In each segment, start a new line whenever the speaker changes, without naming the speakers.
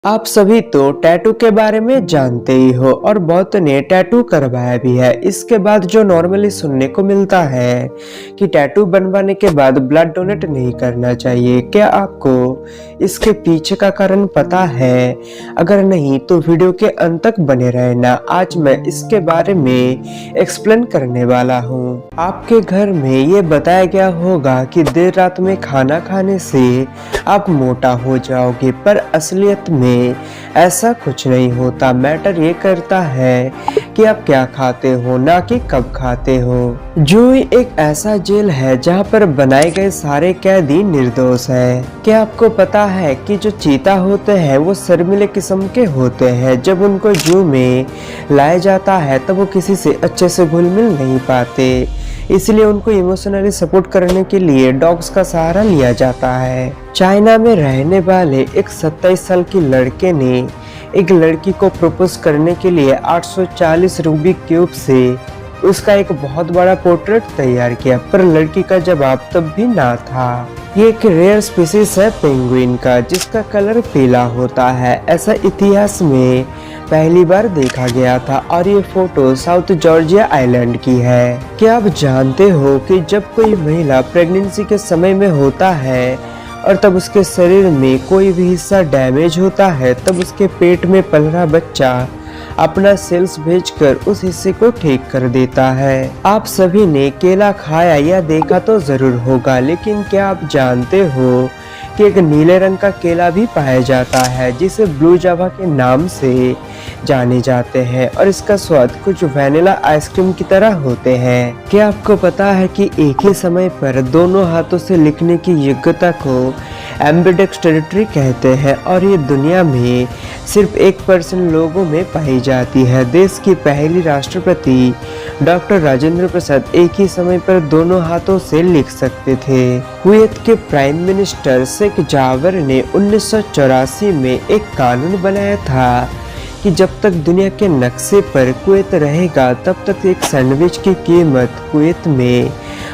आप सभी तो टैटू के बारे में जानते ही हो और बहुत ने टैटू करवाया भी है। इसके बाद जो नॉर्मली सुनने को मिलता है कि टैटू बनवाने के बाद ब्लड डोनेट नहीं करना चाहिए। क्या आपको इसके पीछे का कारण पता है? अगर नहीं तो वीडियो के अंत तक बने रहना। आज मैं इसके बारे में एक्सप्लेन करने वाला हूँ। आपके घर में ये बताया गया होगा कि देर रात में खाना खाने से आप मोटा हो जाओगे, पर असलियत में ऐसा कुछ नहीं होता। मैटर ये करता है कि आप क्या खाते हो, ना कि कब खाते हो। जूही एक ऐसा जेल है जहाँ पर बनाए गए सारे कैदी निर्दोष है। क्या आपको पता है कि जो चीता होते हैं वो शर्मीले किस्म के होते हैं। जब उनको जू में लाया जाता है तब वो किसी से अच्छे से घुल मिल नहीं पाते, इसलिए उनको इमोशनली सपोर्ट करने के लिए डॉग्स का सहारा लिया जाता है। चाइना में रहने वाले एक 27 साल की लड़के ने एक लड़की को प्रपोज करने के लिए 840 रूबिक क्यूब से उसका एक बहुत बड़ा पोर्ट्रेट तैयार किया, पर लड़की का जवाब तब भी ना था। ये एक रेयर स्पीसीज है पेंगुइन का, जिसका कलर पीला होता है। ऐसा इतिहास में पहली बार देखा गया था और ये फोटो साउथ जॉर्जिया आइलैंड की है। क्या आप जानते हो कि जब कोई महिला प्रेगनेंसी के समय में होता है और तब उसके शरीर में कोई भी हिस्सा डैमेज होता है, तब उसके पेट में पल रहा बच्चा अपना सेल्स भेजकर उस हिस्से को ठीक कर देता है। आप सभी ने केला खाया या देखा तो जरूर होगा, लेकिन क्या आप जानते हो कि एक नीले रंग का केला भी पाया जाता है जिसे ब्लू जावा के नाम से जाने जाते हैं, और इसका स्वाद कुछ वैनिला आइसक्रीम की तरह होते हैं। क्या आपको पता है कि एक ही समय पर दोनों हाथों से लिखने की योग्यता को एम्बिडेक्स्ट्रिटी कहते हैं, और ये दुनिया में सिर्फ 1% लोगों में पाई जाती है। देश की पहली राष्ट्रपति डॉक्टर राजेंद्र प्रसाद एक ही समय पर दोनों हाथों से लिख सकते थे। कुवैत के प्राइम मिनिस्टर शेख जावर ने 1984 में एक कानून बनाया था कि जब तक दुनिया के नक्शे पर कुवैत रहेगा तब तक एक सैंडविच की कीमत कुवैत में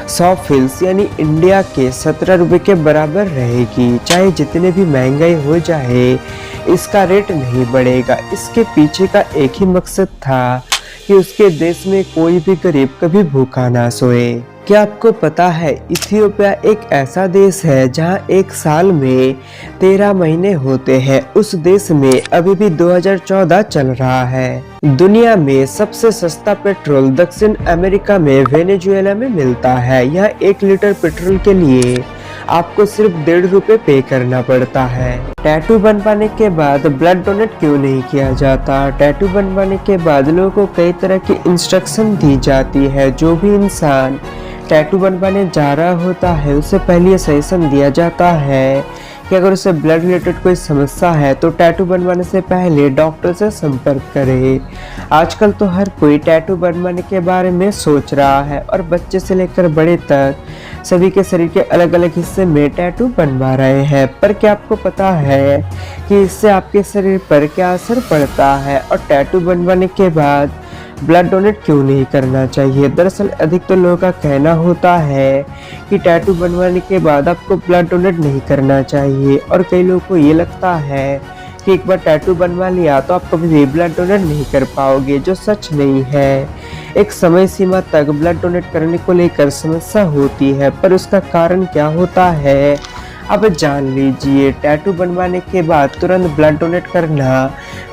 100 फिल्स यानी इंडिया के 17 रुपए के बराबर रहेगी। चाहे जितने भी महंगाई हो जाए, इसका रेट नहीं बढ़ेगा। इसके पीछे का एक ही मकसद था कि उसके देश में कोई भी गरीब कभी भूखा ना सोए। क्या आपको पता है इथियोपिया एक ऐसा देश है जहां एक साल में 13 महीने होते हैं। उस देश में अभी भी 2014 चल रहा है। दुनिया में सबसे सस्ता पेट्रोल दक्षिण अमेरिका में वेनेजुएला में मिलता है। यहाँ 1 लीटर पेट्रोल के लिए आपको सिर्फ 1.5 रुपए पे करना पड़ता है। टैटू बनवाने के बाद ब्लड डोनेट क्यों नहीं किया जाता? टैटू बनवाने के बाद लोगों को कई तरह की इंस्ट्रक्शन दी जाती है। जो भी इंसान टैटू बनवाने जा रहा होता है उसे पहले ये सजेशन दिया जाता है कि अगर उसे ब्लड रिलेटेड कोई समस्या है तो टैटू बनवाने से पहले डॉक्टर से संपर्क करे। आजकल तो हर कोई टैटू बनवाने के बारे में सोच रहा है और बच्चे से लेकर बड़े तक सभी के शरीर के अलग अलग हिस्से में टैटू बनवा रहे हैं। पर क्या आपको पता है कि इससे आपके शरीर पर क्या असर पड़ता है और टैटू बनवाने के बाद ब्लड डोनेट क्यों नहीं करना चाहिए? दरअसल अधिकतर लोगों का कहना होता है कि टैटू बनवाने के बाद आपको ब्लड डोनेट नहीं करना चाहिए, और कई लोगों को ये लगता है कि एक बार टैटू बनवा लिया तो आप कभी भी ब्लड डोनेट नहीं कर पाओगे, जो सच नहीं है। एक समय सीमा तक ब्लड डोनेट करने को लेकर समस्या होती है, पर उसका कारण क्या होता है अब जान लीजिए। टैटू बनवाने के बाद तुरंत ब्लड डोनेट करना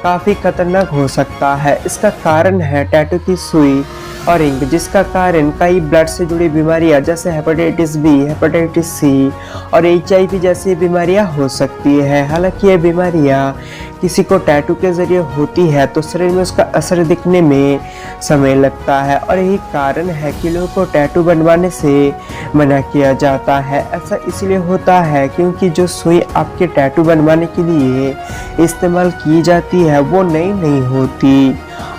काफ़ी खतरनाक हो सकता है। इसका कारण है टैटू की सुई और इंक, जिसका कारण कई ब्लड से जुड़ी बीमारियां जैसे हेपेटाइटिस बी, हेपेटाइटिस सी और HIV जैसी बीमारियां हो सकती है। हालांकि ये बीमारियां किसी को टैटू के जरिए होती है तो शरीर में उसका असर दिखने में समय लगता है, और यही कारण है कि लोगों को टैटू बनवाने से मना किया जाता है। ऐसा इसलिए होता है क्योंकि जो सुई आपके टैटू बनवाने के लिए इस्तेमाल की जाती है वो नई नहीं होती,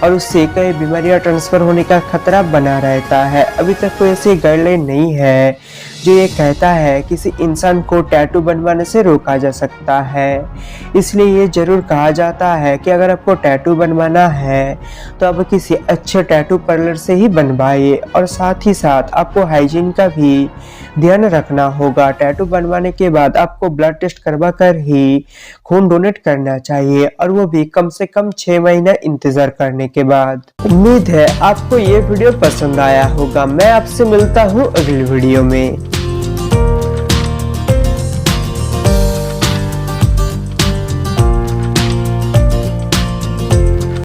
और उससे कई बीमारियां ट्रांसफर होने का खतरा बना रहता है। अभी तक कोई ऐसी गाइडलाइन नहीं है जो ये कहता है किसी इंसान को टैटू बनवाने से रोका जा सकता है। इसलिए ये जरूर कहा जाता है कि अगर आपको टैटू बनवाना है तो आप किसी अच्छे टैटू पार्लर से ही बनवाइए, और साथ ही साथ आपको हाइजीन का भी ध्यान रखना होगा। टैटू बनवाने के बाद आपको ब्लड टेस्ट करवा कर ही खून डोनेट करना चाहिए, और वो भी कम से कम 6 महीना इंतजार करने के बाद। उम्मीद है आपको ये वीडियो पसंद आया होगा। मैं आपसे मिलता हूँ अगली वीडियो में।